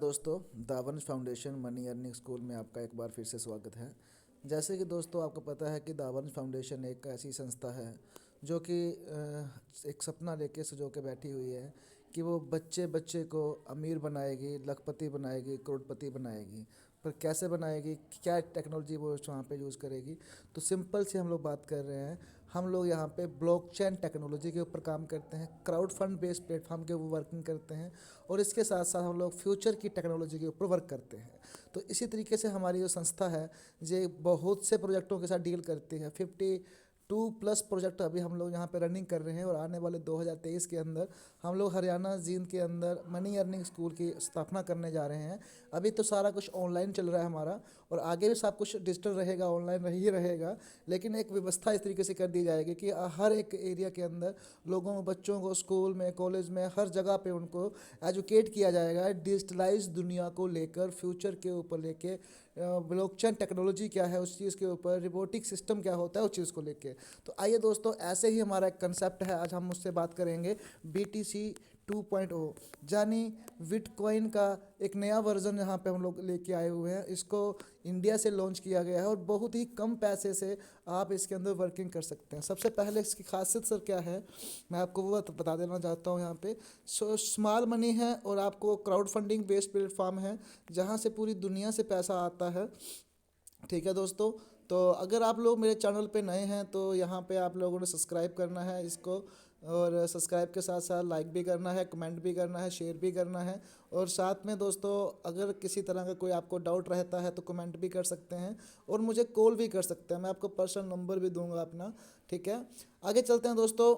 दोस्तों, दावंश foundation money earning school में आपका एक बार फिर से स्वागत है। जैसे कि दोस्तों आपको पता है कि दावंश फाउंडेशन एक ऐसी संस्था है जो कि एक सपना लेके सजो के बैठी हुई है कि वो बच्चे बच्चे को अमीर बनाएगी, लखपति बनाएगी, करोड़पति बनाएगी। पर कैसे बनाएगी, क्या टेक्नोलॉजी वो वहाँ पे यूज़ करेगी? तो सिंपल से हम लोग बात कर रहे हैं। हम लोग यहाँ पे ब्लॉकचेन टेक्नोलॉजी के ऊपर काम करते हैं, क्राउड फंड बेस्ड प्लेटफॉर्म के ऊपर वर्किंग करते हैं और इसके साथ साथ हम लोग फ्यूचर की टेक्नोलॉजी के ऊपर वर्क करते हैं। तो इसी तरीके से हमारी जो संस्था है ये बहुत से प्रोजेक्टों के साथ डील करती है। 52+ प्रोजेक्ट अभी हम लोग यहाँ पे रनिंग कर रहे हैं और आने वाले 2023 के अंदर हम लोग हरियाणा जींद के अंदर मनी अर्निंग स्कूल की स्थापना करने जा रहे हैं। अभी तो सारा कुछ ऑनलाइन चल रहा है हमारा, और आगे भी सब कुछ डिजिटल रहेगा, ऑनलाइन ही रहेगा। लेकिन एक व्यवस्था इस तरीके से कर दी जाएगी कि हर एक एरिया के अंदर लोगों बच्चों को स्कूल में, कॉलेज में, हर जगह पे उनको एजुकेट किया जाएगा डिजिटलाइज दुनिया को लेकर, फ्यूचर के ऊपर लेके, ब्लॉकचेन टेक्नोलॉजी क्या है उस चीज़ के ऊपर, रोबोटिक सिस्टम क्या होता है उस चीज़ को लेके। तो आइए दोस्तों, ऐसे ही हमारा एक कंसेप्ट है, आज हम उससे बात करेंगे। BTC 2.0 यानी बिटकॉइन का एक नया वर्जन यहाँ पे हम लोग लेके आए हुए हैं। इसको इंडिया से लॉन्च किया गया है और बहुत ही कम पैसे से आप इसके अंदर वर्किंग कर सकते हैं। सबसे पहले इसकी खासियत सर क्या है, मैं आपको वो बता देना चाहता हूँ यहाँ पे। स्मॉल मनी है और आपको क्राउड फंडिंग बेस्ड प्लेटफॉर्म है जहाँ से पूरी दुनिया से पैसा आता है। ठीक है दोस्तों, तो अगर आप लोग मेरे चैनल पे नए हैं तो यहाँ पे आप लोगों ने सब्सक्राइब करना है इसको, और सब्सक्राइब के साथ साथ लाइक भी करना है, कमेंट भी करना है, शेयर भी करना है। और साथ में दोस्तों, अगर किसी तरह का कोई आपको डाउट रहता है तो कमेंट भी कर सकते हैं और मुझे कॉल भी कर सकते हैं, मैं आपको पर्सनल नंबर भी दूंगा अपना। ठीक है, आगे चलते हैं दोस्तों।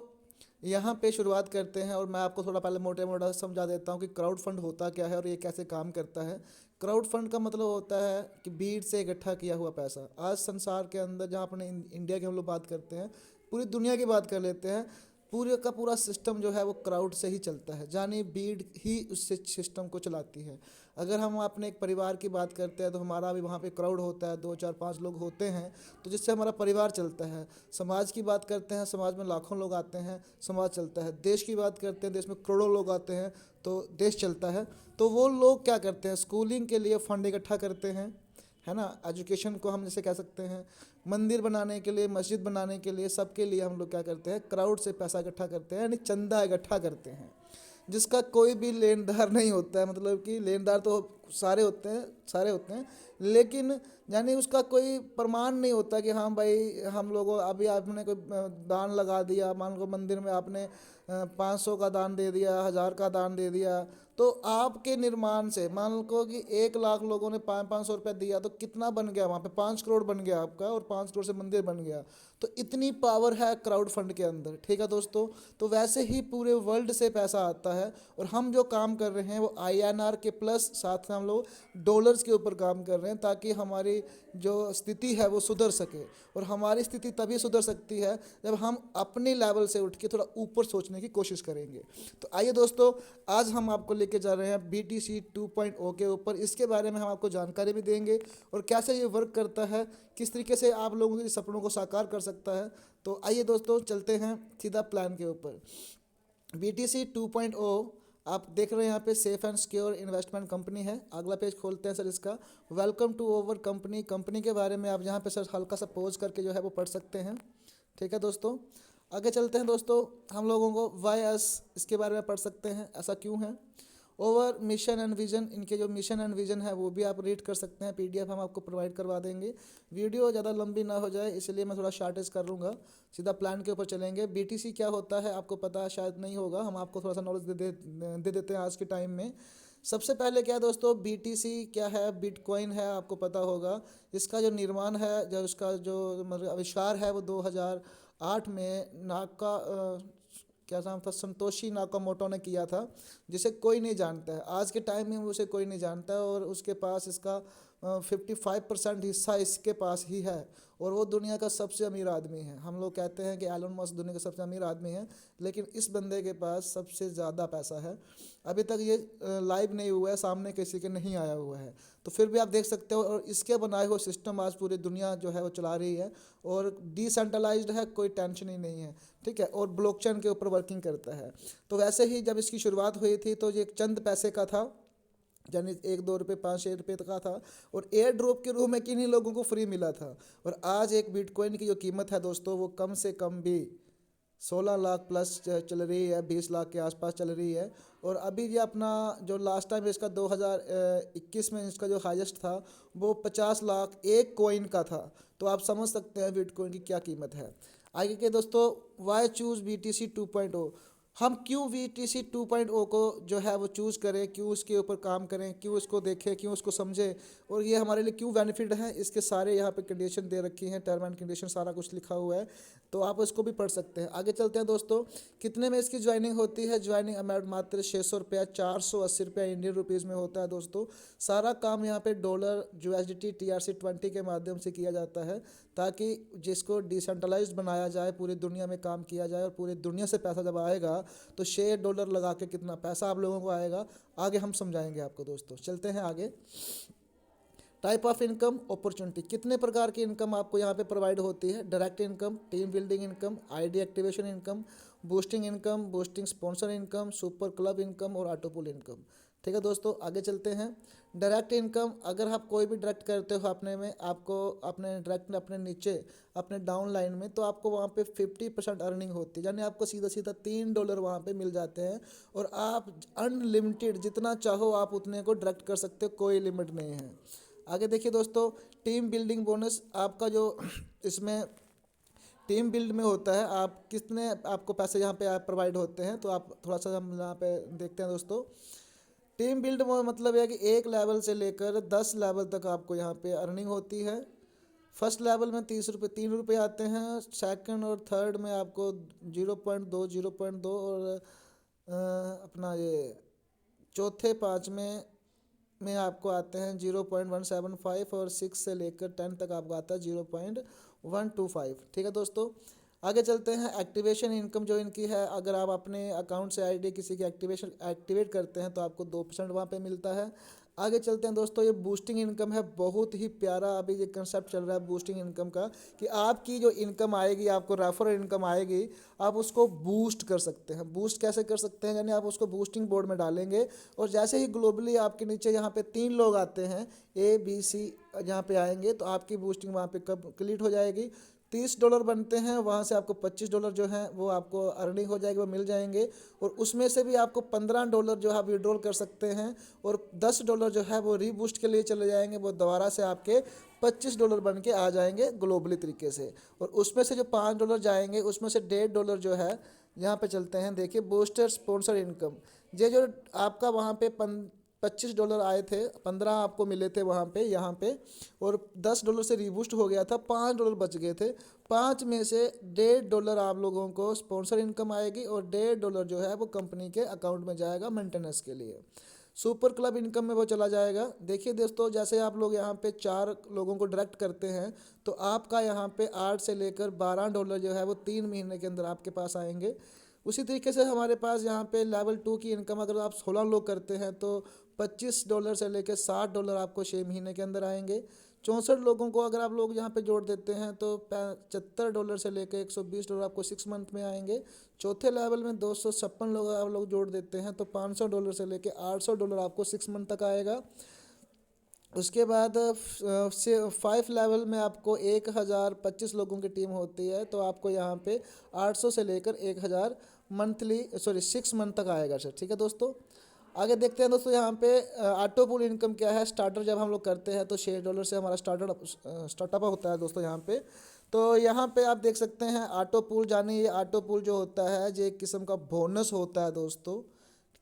यहाँ पे शुरुआत करते हैं और मैं आपको थोड़ा पहले मोटे मोटा समझा देता हूँ कि क्राउड फंड होता क्या है और ये कैसे काम करता है। क्राउड फंड का मतलब होता है कि भीड़ से इकट्ठा किया हुआ पैसा। आज संसार के अंदर, जहाँ अपने इंडिया की हम लोग बात करते हैं, पूरी दुनिया की बात कर लेते हैं, पूरे का पूरा सिस्टम जो है वो क्राउड से ही चलता है, यानी भीड़ ही उस सिस्टम को चलाती है। अगर हम अपने एक परिवार की बात करते हैं तो हमारा भी वहाँ पे क्राउड होता है, 2 4 5 लोग होते हैं, तो जिससे हमारा परिवार चलता है। समाज की बात करते हैं, समाज में लाखों लोग आते हैं, समाज चलता है। देश की बात करते हैं, देश में करोड़ों लोग आते हैं तो देश चलता है। तो वो लोग क्या करते हैं, स्कूलिंग के लिए फंड इकट्ठा करते हैं, है ना, एजुकेशन को हम जैसे कह सकते हैं, मंदिर बनाने के लिए, मस्जिद बनाने के लिए, सबके लिए हम लोग क्या करते हैं, क्राउड से पैसा इकट्ठा करते हैं, यानी चंदा इकट्ठा करते हैं, जिसका कोई भी लेनदार नहीं होता है। मतलब कि लेनदार तो सारे होते हैं, सारे होते हैं, लेकिन यानी उसका कोई प्रमाण नहीं होता कि हाँ भाई हम लोगों, अभी आपने कोई दान लगा दिया, मान लो मंदिर में आपने 500 का दान दे दिया, 1000 का दान दे दिया, तो आपके निर्माण से मान लो कि 1 लाख लोगों ने 500 500 रुपया दिया, तो कितना बन गया वहाँ पे, 5 करोड़ बन गया आपका, और 5 करोड़ से मंदिर बन गया। तो इतनी पावर है क्राउड फंड के अंदर। ठीक है दोस्तों, तो वैसे ही पूरे वर्ल्ड से पैसा आता है और हम जो काम कर रहे हैं वो INR के प्लस साथ में हम लोग डॉलर्स के ऊपर काम कर रहे हैं, ताकि हमारी जो स्थिति है वो सुधर सके। और हमारी स्थिति तभी सुधर सकती है जब हम अपने लेवल से उठ के थोड़ा ऊपर सोचने की कोशिश करेंगे। तो आइए दोस्तों, आज हम आपको लेके जा रहे हैं BTC 2.0 के ऊपर। इसके बारे में हम आपको जानकारी भी देंगे और कैसे ये वर्क करता है, किस तरीके से आप लोगों के सपनों को साकार कर सकता है। तो आइए दोस्तों, चलते हैं सीधा प्लान के ऊपर। BTC 2.0 आप देख रहे हैं यहाँ पे, safe and secure investment company है। अगला पेज खोलते हैं सर इसका। Welcome to over company. Company के बारे में आप यहाँ पे सर हल्का सा पोज करके जो है वो पढ़ सकते हैं। ठीक है दोस्तों, आगे चलते हैं दोस्तों। हम लोगों को वाई एस, इसके बारे में पढ़ सकते हैं, ऐसा क्यों है। ओवर मिशन एंड विजन, इनके जो मिशन एंड विजन है वो भी आप रीड कर सकते हैं, PDF हम आपको प्रोवाइड करवा देंगे। वीडियो ज़्यादा लंबी ना हो जाए इसलिए मैं थोड़ा शार्टेज कर लूँगा, सीधा प्लान के ऊपर चलेंगे। BTC क्या होता है आपको पता शायद नहीं होगा, हम आपको थोड़ा सा नॉलेज दे देते हैं आज के टाइम में। सबसे पहले क्या है दोस्तों, BTC क्या है, बिटकॉइन है, आपको पता होगा। इसका जो निर्माण है, जो उसका जो मतलब आविष्कार है, वो 2008 में नाका क्या नाम था, संतोशी नाकामोटो ने किया था, जिसे कोई नहीं जानता है आज के टाइम में, उसे कोई नहीं जानता है। और उसके पास इसका 55% हिस्सा इसके पास ही है और वो दुनिया का सबसे अमीर आदमी है। हम लोग कहते हैं कि एलन मस्क दुनिया का सबसे अमीर आदमी है, लेकिन इस बंदे के पास सबसे ज़्यादा पैसा है। अभी तक ये लाइव नहीं हुआ है, सामने किसी के नहीं आया हुआ है, तो फिर भी आप देख सकते हो। और इसके बनाए हुए सिस्टम आज पूरी दुनिया जो है वो चला रही है और डिसेंट्रलाइज्ड है, कोई टेंशन ही नहीं है। ठीक है, और ब्लॉकचेन के ऊपर वर्किंग करता है। तो वैसे ही जब इसकी शुरुआत हुई थी तो ये चंद पैसे का था, यानी 1-2 रुपये 5-6 रुपये तक का था, और एयर ड्रॉप के रूप में किन्हीं लोगों को फ्री मिला था। और आज एक बिटकॉइन की जो कीमत है दोस्तों, वो कम से कम भी 16 लाख प्लस चल रही है, 20 लाख के आसपास चल रही है। और अभी ये अपना जो लास्ट टाइम इसका 2021 में इसका जो हाईएस्ट था वो 50 लाख एक कॉइन का था। तो आप समझ सकते हैं बिटकॉइन की क्या कीमत है। आगे के दोस्तों, वाई चूज़ BTC 2.0। हम क्यों BTC 2.0 को जो है वो चूज़ करें, क्यों उसके ऊपर काम करें, क्यों उसको देखें, क्यों उसको समझें, और ये हमारे लिए क्यों बेनिफिट है, इसके सारे यहाँ पे कंडीशन दे रखी हैं, टर्म एंड कंडीशन सारा कुछ लिखा हुआ है। तो आप इसको भी पढ़ सकते हैं। आगे चलते हैं दोस्तों, कितने में इसकी ज्वाइनिंग होती है। ज्वाइनिंग अमाउंट मात्र 600 रुपया, 480 रुपया इंडियन रुपीज़ में होता है दोस्तों। सारा काम यहाँ पे डॉलर, USDT, TRC20 के माध्यम से किया जाता है, ताकि जिसको डिसेंट्रलाइज्ड बनाया जाए, पूरी दुनिया में काम किया जाए, और पूरी दुनिया से पैसा जब आएगा तो $6 लगा के कितना पैसा आप लोगों को आएगा, आगे हम समझाएंगे आपको दोस्तों। चलते हैं आगे। टाइप ऑफ इनकम अपॉर्चुनिटी, कितने प्रकार की इनकम आपको यहाँ पे प्रोवाइड होती है। Direct income, team building income, ID activation income, boosting income, boosting sponsor income, super club income और ऑटोपुल इनकम। ठीक है दोस्तों, आगे चलते हैं। डायरेक्ट इनकम, अगर आप कोई भी डायरेक्ट करते हो अपने में, आपको अपने डायरेक्ट अपने नीचे अपने डाउन लाइन में, तो आपको वहाँ पे 50% अर्निंग होती है, यानी आपको सीधा सीधा $3 वहाँ पे मिल जाते हैं। और आप अनलिमिटेड जितना चाहो आप उतने को डायरेक्ट कर सकते हो, कोई लिमिट नहीं है। आगे देखिए दोस्तों, टीम बिल्डिंग बोनस, आपका जो इसमें टीम बिल्ड में होता है, आप कितने आपको पैसे यहाँ पे आप प्रोवाइड होते हैं, तो आप थोड़ा सा हम यहाँ पे देखते हैं दोस्तों। टीम बिल्ड में मतलब है कि 1 लेवल से लेकर 10 लेवल तक आपको यहाँ पे अर्निंग होती है। फर्स्ट लेवल में 3 रुपये आते हैं, सेकंड और थर्ड में आपको 0.2 0.2, और अपना ये चौथे पाँच में आपको आते हैं 0.175, और 6 से लेकर 10 तक आपको आता है 0.125। ठीक है दोस्तों, आगे चलते हैं। एक्टिवेशन इनकम जो इनकी है, अगर आप अपने अकाउंट से आईडी किसी की एक्टिवेट करते हैं तो आपको 2% वहाँ पे मिलता है। आगे चलते हैं दोस्तों, ये बूस्टिंग इनकम है, बहुत ही प्यारा अभी ये कंसेप्ट चल रहा है बूस्टिंग इनकम का, कि आपकी जो इनकम आएगी, आपको रेफरल इनकम आएगी, आप उसको बूस्ट कर सकते हैं। बूस्ट कैसे कर सकते हैं, यानी आप उसको बूस्टिंग बोर्ड में डालेंगे, और जैसे ही ग्लोबली आपके नीचे यहाँ पे 3 लोग आते हैं, ABC यहाँ पे आएंगे, तो आपकी बूस्टिंग वहाँ पे कंप्लीट हो जाएगी। $30 बनते हैं, वहाँ से आपको $25 जो है वो आपको अर्निंग हो जाएगी, वो मिल जाएंगे। और उसमें से भी आपको $15 जो है विड्रॉल कर सकते हैं, और $10 जो है वो रीबूस्ट के लिए चले जाएंगे, वो दोबारा से आपके $25 बन के आ जाएंगे ग्लोबली तरीके से। और उसमें से जो $5 जाएंगे, उसमें से $1.5 जो है, यहाँ पे चलते हैं, देखिए बूस्टर स्पॉन्सर इनकम। ये जो आपका वहाँ पे $25 आए थे, 15 आपको मिले थे वहाँ पे, यहाँ पे, और $10 से रीबूस्ट हो गया था, $5 बच गए थे। 5 में से $1.5 आप लोगों को स्पॉन्सर इनकम आएगी, और $1.5 जो है वो कंपनी के अकाउंट में जाएगा मेंटेनेंस के लिए। सुपर क्लब इनकम में वो चला जाएगा। देखिए दोस्तों, जैसे आप लोग यहाँ पे 4 लोगों को डायरेक्ट करते हैं, तो आपका यहाँ पे 8 से लेकर $12 जो है वो 3 महीने के अंदर आपके पास आएंगे। उसी तरीके से हमारे पास यहाँ पे लेवल 2 की इनकम, अगर आप 16 लोग करते हैं तो $25 से लेकर $60 आपको 6 महीने के अंदर आएंगे। 64 लोगों को अगर आप लोग यहाँ पे जोड़ देते हैं तो $75 से लेकर $120 आपको 6 मंथ में आएंगे। चौथे लेवल में 256 लोग आप लोग जोड़ देते हैं तो $500 से लेकर $800 आपको 6 मंथ तक आएगा। उसके बाद 5 लेवल में आपको 1025 लोगों की टीम होती है, तो आपको यहाँ पे 800 से लेकर 1000 मंथली 6 मंथ तक आएगा सर। ठीक है दोस्तों, आगे देखते हैं दोस्तों, यहाँ पे ऑटो पूल इनकम क्या है। स्टार्टर जब हम लोग करते हैं तो $6 से हमारा स्टार्टअप होता है दोस्तों यहाँ पे। तो यहाँ पे आप देख सकते हैं ऑटो पूल, जाने ये ऑटो पूल जो होता है ये एक किस्म का बोनस होता है दोस्तों।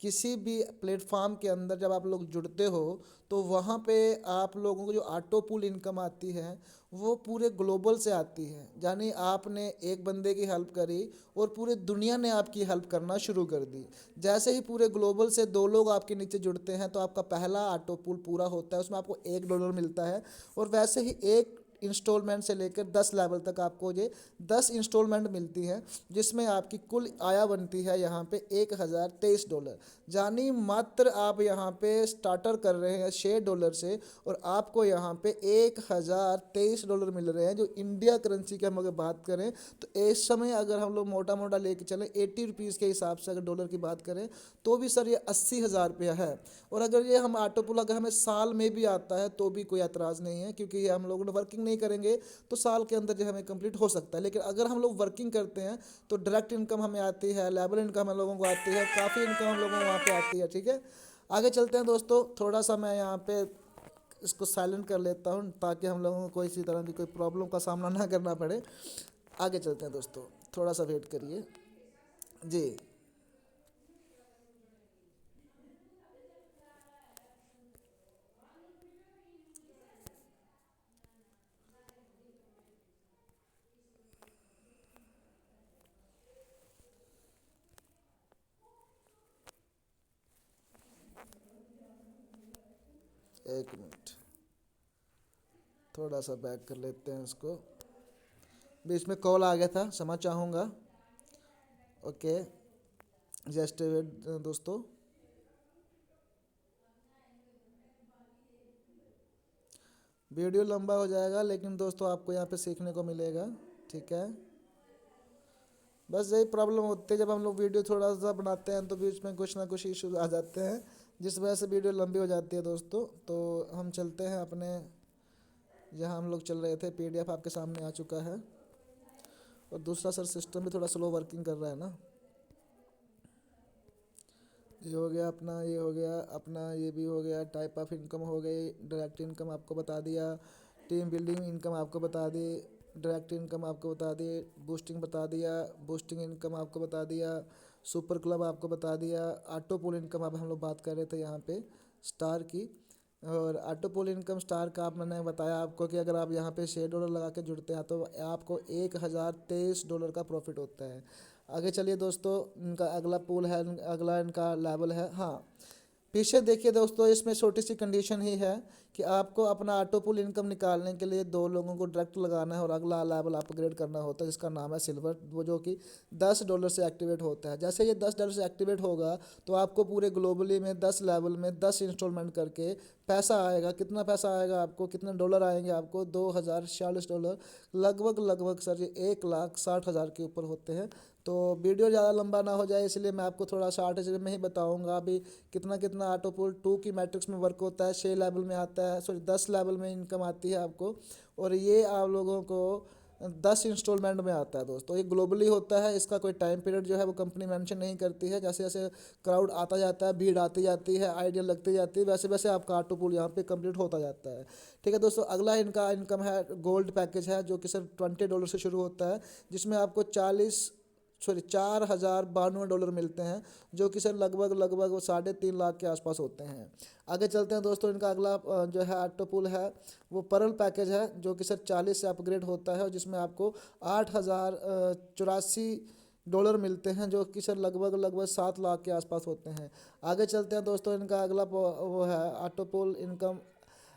किसी भी प्लेटफॉर्म के अंदर जब आप लोग जुड़ते हो तो वहाँ पे आप लोगों को जो ऑटो पूल इनकम आती है वो पूरे ग्लोबल से आती है, यानी आपने एक बंदे की हेल्प करी और पूरे दुनिया ने आपकी हेल्प करना शुरू कर दी। जैसे ही पूरे ग्लोबल से 2 लोग आपके नीचे जुड़ते हैं तो आपका पहला ऑटो पूल पूरा होता है, उसमें आपको $1 मिलता है। और वैसे ही एक इंस्टॉलमेंट से लेकर 10 लेवल तक आपको ये 10 इंस्टॉलमेंट मिलती है, जिसमें आपकी कुल आया बनती है यहाँ पे $1023। यानी मात्र आप यहाँ पे स्टार्टर कर रहे हैं $6 से, और आपको यहाँ पे $1023 मिल रहे हैं। जो इंडिया करेंसी की हम अगर बात करें तो इस समय अगर हम लोग मोटा मोटा लेके चलें 80 रुपीज़ के हिसाब से अगर डॉलर की बात करें तो भी सर ये 80,000 रुपया है। और अगर ये हम ऑटो पुल अगर हमें साल में भी आता है तो भी कोई एतराज़ नहीं है, क्योंकि ये हम लोगों ने वर्किंग नहीं करेंगे तो साल के अंदर जो हमें कंप्लीट हो सकता है। लेकिन अगर हम लोग वर्किंग करते हैं तो डायरेक्ट इनकम हमें आती है, लेबर इनकम हम लोगों को आती है, काफ़ी इनकम हम लोगों को वहाँ पे आती है। ठीक है, आगे चलते हैं दोस्तों। थोड़ा सा मैं यहाँ पे इसको साइलेंट कर लेता हूँ ताकि हम लोगों को कोई इसी तरह की कोई प्रॉब्लम का सामना ना करना पड़े। आगे चलते हैं दोस्तों, थोड़ा सा वेट करिए जी। एक मिनट, थोड़ा सा बैक कर लेते हैं इसको। बीच में कॉल आ गया था, क्षमा चाहूँगा। ओके, जस्ट वेट दोस्तों। वीडियो लंबा हो जाएगा लेकिन दोस्तों आपको यहाँ पे सीखने को मिलेगा। ठीक है, बस यही प्रॉब्लम होती है जब हम लोग वीडियो थोड़ा सा बनाते हैं तो बीच में कुछ ना कुछ इश्यूज आ जाते हैं, जिस वजह से वीडियो लंबी हो जाती है दोस्तों। तो हम चलते हैं अपने जहाँ हम लोग चल रहे थे। PDF आपके सामने आ चुका है, और दूसरा सर सिस्टम भी थोड़ा स्लो वर्किंग कर रहा है ना। ये हो गया अपना, ये हो गया अपना, ये भी हो गया। टाइप ऑफ इनकम हो गई, डायरेक्ट इनकम आपको बता दिया, टीम बिल्डिंग इनकम आपको बता दी, डायरेक्ट इनकम आपको बता दी, बूस्टिंग बता दिया, बूस्टिंग इनकम आपको बता दिया, सुपर क्लब आपको बता दिया, ऑटो पुल इनकम अब हम लोग बात कर रहे थे यहाँ पे स्टार की। और ऑटो पुल इनकम स्टार का आप मैंने बताया आपको कि अगर आप यहाँ पे $6 लगा के जुड़ते हैं तो आपको $1023 का प्रॉफिट होता है। आगे चलिए दोस्तों, इनका अगला पुल है, अगला इनका लेवल है। हाँ, पीछे देखिए दोस्तों, इसमें छोटी सी कंडीशन ही है कि आपको अपना ऑटो पुल इनकम निकालने के लिए 2 लोगों को डायरेक्ट लगाना है और अगला लेवल अपग्रेड करना होता है, जिसका नाम है सिल्वर, वो जो कि $10 से एक्टिवेट होता है। जैसे ये $10 से एक्टिवेट होगा तो आपको पूरे ग्लोबली में 10 लेवल में 10 इंस्टॉलमेंट करके पैसा आएगा। कितना पैसा आएगा आपको, कितने डॉलर आएंगे आपको? $2046। लगभग लगभग सर ये 1,60,000 के ऊपर होते हैं। तो वीडियो ज़्यादा लंबा ना हो जाए इसलिए मैं आपको थोड़ा सा 8 में ही बताऊंगा अभी कितना कितना ऑटो पुल 2 की मैट्रिक्स में वर्क होता है। 6 लेवल में आता है, सॉरी 10 लेवल में इनकम आती है आपको, और ये आप लोगों को 10 इंस्टॉलमेंट में आता है दोस्तों। ये ग्लोबली होता है, इसका कोई टाइम पीरियड जो है वो कंपनी मेंशन नहीं करती है। जैसे जैसे क्राउड आता जाता है, भीड़ आती जाती है, आइडिया लगती जाती है, वैसे वैसे आपका ऑटो पुल यहाँ पे कंप्लीट होता जाता है। ठीक है दोस्तों, अगला इनका इनकम है गोल्ड पैकेज है, जो कि सिर्फ $20 से शुरू होता है, जिसमें आपको 4,092 मिलते हैं, जो कि सर लगभग लगभग 3.5 लाख के आसपास होते हैं। आगे चलते हैं दोस्तों, इनका अगला जो है ऑटो पुल है वो परल पैकेज है, जो कि सर 40 से अपग्रेड होता है, और जिसमें आपको 8,084 डॉलर मिलते हैं, जो कि सर लगभग लगभग 7 लाख के आसपास होते हैं। आगे चलते हैं दोस्तों, इनका अगला वो है ऑटो पुल इनकम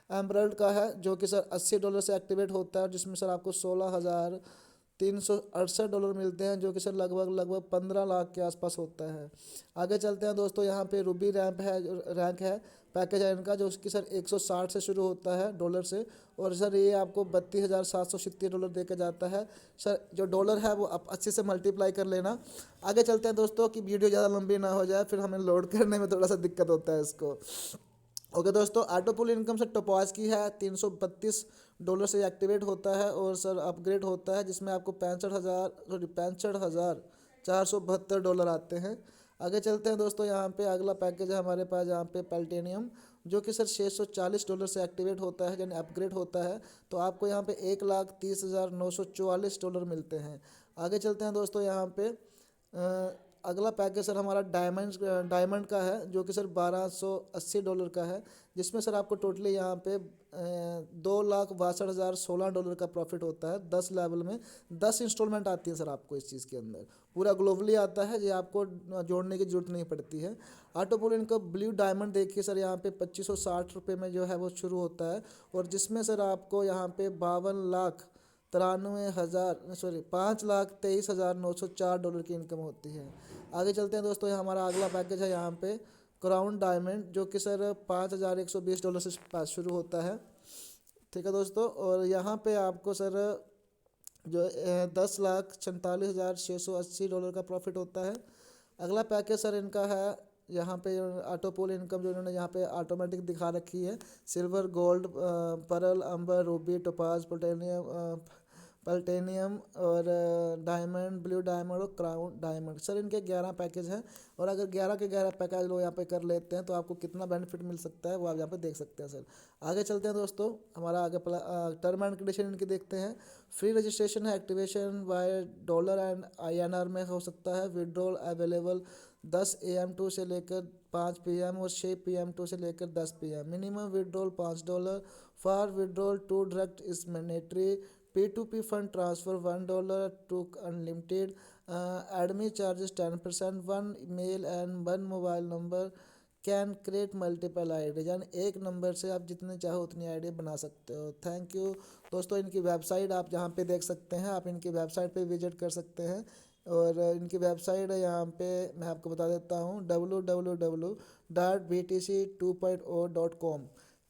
एमरल्ड का है, जो कि सर $80 से एक्टिवेट होता है, जिसमें सर आपको $16,368 मिलते हैं, जो कि सर लगभग लगभग 15 लाख के आसपास होता है। आगे चलते हैं दोस्तों, यहाँ पे रूबी रैंक है पैकेज है इनका, जो कि सर 160 से शुरू होता है डॉलर से, और सर ये आपको $32,770 दे के जाता है। सर जो डॉलर है वो आप 80 से मल्टीप्लाई कर लेना। आगे चलते हैं दोस्तों कि वीडियो ज़्यादा लंबी ना हो जाए, फिर हमें लोड करने में थोड़ा सा दिक्कत होता है इसको। ओके दोस्तों, ऑटो पुल इनकम सर टोपाज की है, $332 से एक्टिवेट होता है और सर अपग्रेड होता है, जिसमें आपको 65,472 डॉलर आते हैं। आगे चलते हैं दोस्तों, यहाँ पे अगला पैकेज है हमारे पास यहाँ पे पैल्टेनियम, जो कि सर $640 से एक्टिवेट होता है, यानी अपग्रेड होता है, तो आपको यहाँ पे $1,30,944 मिलते हैं। आगे चलते हैं दोस्तों, यहाँ पे अगला पैकेज सर हमारा डायमंड का है, जो कि सर $1,280 का है, जिसमें सर आपको टोटली यहाँ पे $2,62,016 का प्रॉफिट होता है। 10 लेवल में 10 इंस्टॉलमेंट आती है सर आपको इस चीज़ के अंदर, पूरा ग्लोबली आता है, ये आपको जोड़ने की जरूरत नहीं पड़ती है। ऑटो पोल इनकम ब्लू डायमंड देखिए सर, यहाँ पे 2560 रुपये में जो है वो शुरू होता है, और जिसमें सर आपको यहाँ पे 52,93,000 सॉरी 5,23,904 डॉलर की इनकम होती है। आगे चलते हैं दोस्तों, ये हमारा अगला पैकेज है यहाँ पे क्राउन डायमंड, जो कि सर 5,120 डॉलर से शुरू होता है। ठीक है दोस्तों, और यहाँ पे आपको सर जो 10,47,680 डॉलर का प्रॉफिट होता है। अगला पैकेज सर इनका है यहाँ पे ऑटो पोल इनकम, जो इन्होंने यहाँ पे ऑटोमेटिक दिखा रखी है, सिल्वर, गोल्ड, परल, अंबर, रूबी, टोपाज, प्लैटिनम और डायमंड, ब्लू डायमंड और क्राउन डायमंड। सर इनके 11 पैकेज हैं, और अगर 11 के 11 पैकेज लोग यहाँ पे कर लेते हैं तो आपको कितना बेनिफिट मिल सकता है वो आप यहाँ पे देख सकते हैं सर। आगे चलते हैं दोस्तों, हमारा आगे टर्म एंड कंडीशन इनकी देखते हैं। फ्री रजिस्ट्रेशन है, activation bye dollar and INR में हो सकता है, विड्रॉल अवेलेबल 10 AM टू से लेकर 5 PM और 6 PM टू से लेकर 10 PM। Minimum withdrawal $5, for withdrawal to direct is mandatory, P2P fund transfer $1 to unlimited, admin charges 10%, 1 mail and 1 mobile number can create multiple ID, यानी एक number से आप जितने चाहो उतनी आईडी बना सकते हो। थैंक यू दोस्तों, इनकी वेबसाइट आप यहाँ पे देख सकते हैं, आप इनकी वेबसाइट पे विजिट कर सकते हैं, और इनकी वेबसाइट है यहाँ पे मैं आपको बता देता हूँ www.btc2.0.com,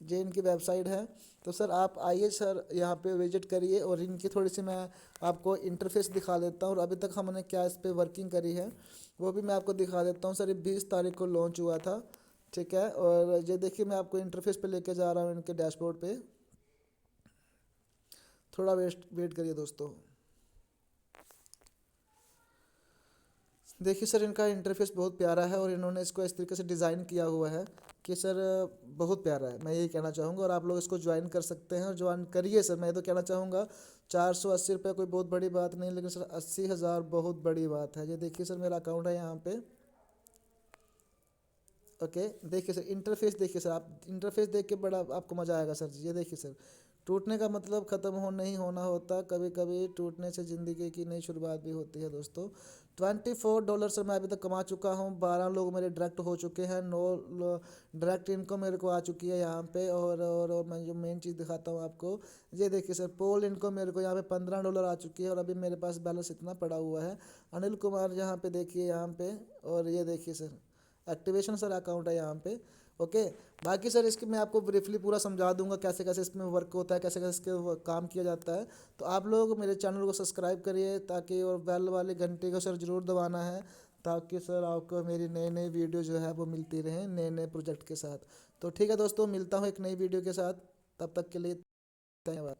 ये इनकी वेबसाइट है। तो सर आप आइए सर यहाँ पे विजिट करिए, और इनकी थोड़ी सी मैं आपको इंटरफेस दिखा देता हूँ, और अभी तक हमने क्या इस पर वर्किंग करी है वो भी मैं आपको दिखा देता हूँ। सर ये 20 तारीख को लॉन्च हुआ था, ठीक है, और ये देखिए मैं आपको इंटरफेस पे लेके जा रहा हूँ इनके डैशबोर्ड पे, थोड़ा वेट करिए दोस्तों। देखिए सर इनका इंटरफेस बहुत प्यारा है, और इन्होंने इसको इस तरीके से डिज़ाइन किया हुआ है कि सर बहुत प्यारा है, मैं यही कहना चाहूँगा, और आप लोग इसको ज्वाइन कर सकते हैं, और ज्वाइन करिए सर। मैं तो कहना चाहूँगा 480 रुपये कोई बहुत बड़ी बात नहीं, लेकिन सर 80,000 बहुत बड़ी बात है। ये देखिए सर मेरा अकाउंट है यहाँ पे, ओके। देखिए सर इंटरफेस देखिए सर, आप इंटरफेस देख के बड़ा आपको मज़ा आएगा सर। ये देखिए सर, टूटने का मतलब ख़त्म हो नहीं होना होता, कभी कभी टूटने से ज़िंदगी की नई शुरुआत भी होती है दोस्तों। $24 से मैं अभी तक कमा चुका हूँ, 12 लोग मेरे डायरेक्ट हो चुके हैं, 9 डायरेक्ट इनकम मेरे को आ चुकी है यहाँ पे, और मैं जो मेन चीज़ दिखाता हूँ आपको, ये देखिए सर पोल इनकम मेरे को यहाँ पे $15 आ चुकी है, और अभी मेरे पास बैलेंस इतना पड़ा हुआ है। अनिल कुमार यहाँ पे देखिए यहाँ पे, और ये देखिए सर एक्टिवेशन सर अकाउंट है यहाँ पे, ओके। बाकी सर इसकी मैं आपको ब्रीफली पूरा समझा दूंगा कैसे कैसे इसमें वर्क होता है, कैसे कैसे इसके काम किया जाता है। तो आप लोग मेरे चैनल को सब्सक्राइब करिए, ताकि, और बेल वाले घंटे को सर ज़रूर दबाना है, ताकि सर आपको मेरी नई नई वीडियो जो है वो मिलती रहे नए नए प्रोजेक्ट के साथ। तो ठीक है दोस्तों, मिलता हूँ एक नई वीडियो के साथ, तब तक के लिए धन्यवाद।